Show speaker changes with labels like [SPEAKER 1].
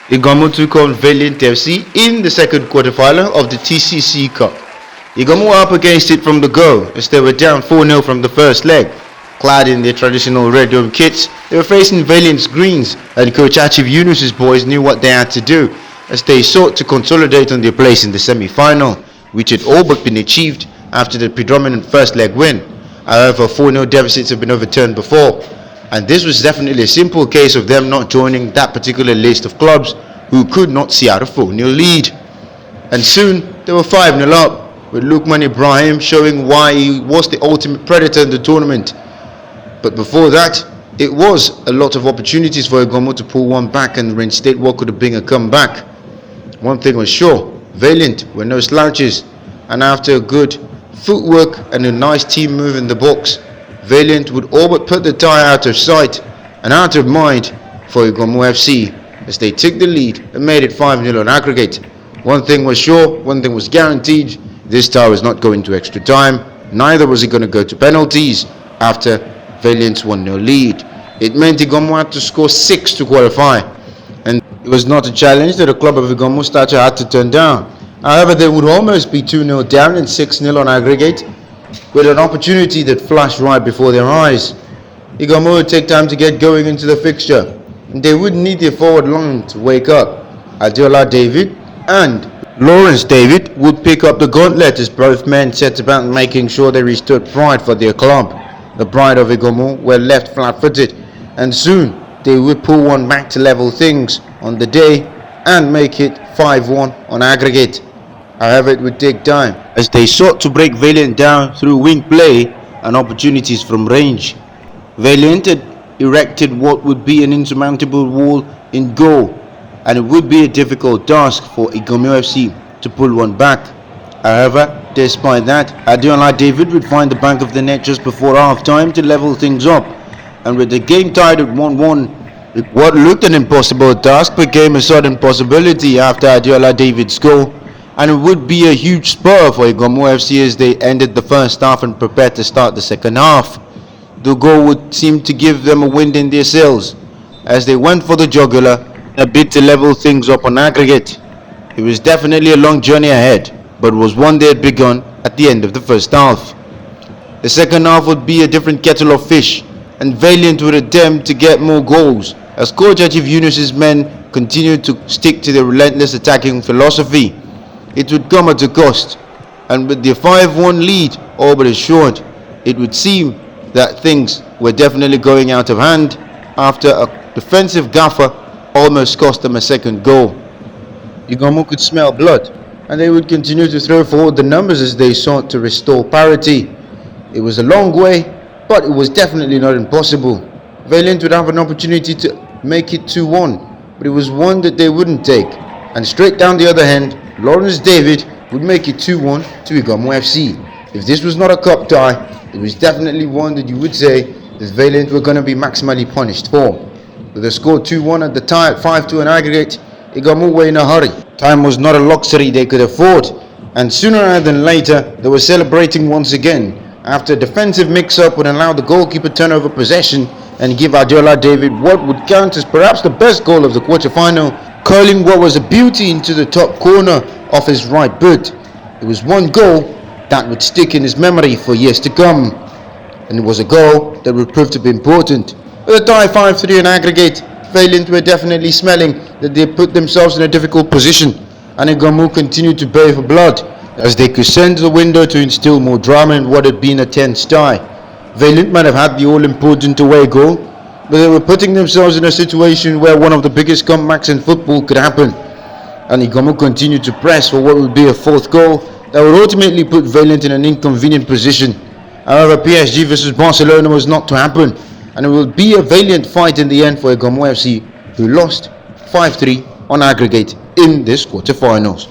[SPEAKER 1] Iganmu took on Valiant FC in the second quarterfinal of the TCCCup. Iganmu were up against it from the go as they were down 4-0 from the first leg. Clad in their traditional red dome kits, they were facing Valiant's greens, and coach Achif Yunus's boys knew what they had to do as they sought to consolidate on their place in the semi-final, which had all but been achieved after the predominant first leg win. However, 4-0 deficits have been overturned before, and this was definitely a simple case of them not joining that particular list of clubs who could not see out a 4-0 lead. And soon they were 5-0 up, with Lukman Ibrahim showing why he was the ultimate predator in the tournament. But before that, it was a lot of opportunities for Iganmu to pull one back and reinstate what could have been a comeback. One thing was sure, Valiant were no slouches, and after a good footwork and a nice team move in the box, Valiant would all but put the tie out of sight and out of mind for Iganmu FC as they took the lead and made it 5-0 on aggregate. One thing was sure, one thing was guaranteed, this tie was not going to extra time, neither was it going to go to penalties after Valiant's 1-0 lead. It meant Iganmu had to score 6 to qualify, and it was not a challenge that the club of Iganmu Stacha had to turn down. However, they would almost be 2-0 down and 6-0 on aggregate, with an opportunity that flashed right before their eyes. Iganmu would take time to get going into the fixture, and they would need their forward line to wake up. Adiola David and Lawrence David would pick up the gauntlet as both men set about making sure they restored pride for their club. The pride of Iganmu were left flat-footed, and soon they would pull one back to level things on the day and make it 5-1 on aggregate. However, it would take time as they sought to break Valiant down through wing play and opportunities from range. Valiant had erected what would be an insurmountable wall in goal, and it would be a difficult task for Iganmu FC to pull one back. However, despite that, Adiola David would find the back of the net just before half-time to level things up, and with the game tied at 1-1, what looked an impossible task became a sudden possibility after Adiola David's goal, and it would be a huge spur for Iganmu FC as they ended the first half and prepared to start the second half. The goal would seem to give them a wind in their sails as they went for the jugular, a bit to level things up on aggregate. It was definitely a long journey ahead, but was one they had begun at the end of the first half. The second half would be a different kettle of fish, and Valiant would attempt to get more goals as coach Achif Yunus's men continued to stick to their relentless attacking philosophy. It would come at a cost, and with their 5-1 lead all but assured, it would seem that things were definitely going out of hand after a defensive gaffer almost cost them a second goal. Iganmu could smell blood, and they would continue to throw forward the numbers as they sought to restore parity. It was a long way, but it was definitely not impossible. Valiant would have an opportunity to make it 2-1, but it was one that they wouldn't take, and straight down the other hand, Lawrence David would make it 2-1 to Iganmu FC. If this was not a cup tie, it was definitely one that you would say that Valiant were going to be maximally punished for. With a score 2-1 at the tie at 5-2 in aggregate, Iganmu were in a hurry. Time was not a luxury they could afford, and sooner rather than later, they were celebrating once again after a defensive mix-up would allow the goalkeeper turnover possession and give Adiola David what would count as perhaps the best goal of the quarter-final, curling what was a beauty into the top corner of his right boot. It was one goal that would stick in his memory for years to come, and it was a goal that would prove to be important. With a tie 5-3 in aggregate, Valiant were definitely smelling that they put themselves in a difficult position, and Iganmu continued to bay for blood as they could send the window to instill more drama in what had been a tense tie. Valiant might have had the all-important away goal, but they were putting themselves in a situation where one of the biggest comebacks in football could happen, and Iganmu continued to press for what would be a fourth goal that would ultimately put Valiant in an inconvenient position. However, PSG vs Barcelona was not to happen, and it will be a valiant fight in the end for Iganmu FC, who lost 5-3 on aggregate in this quarterfinals.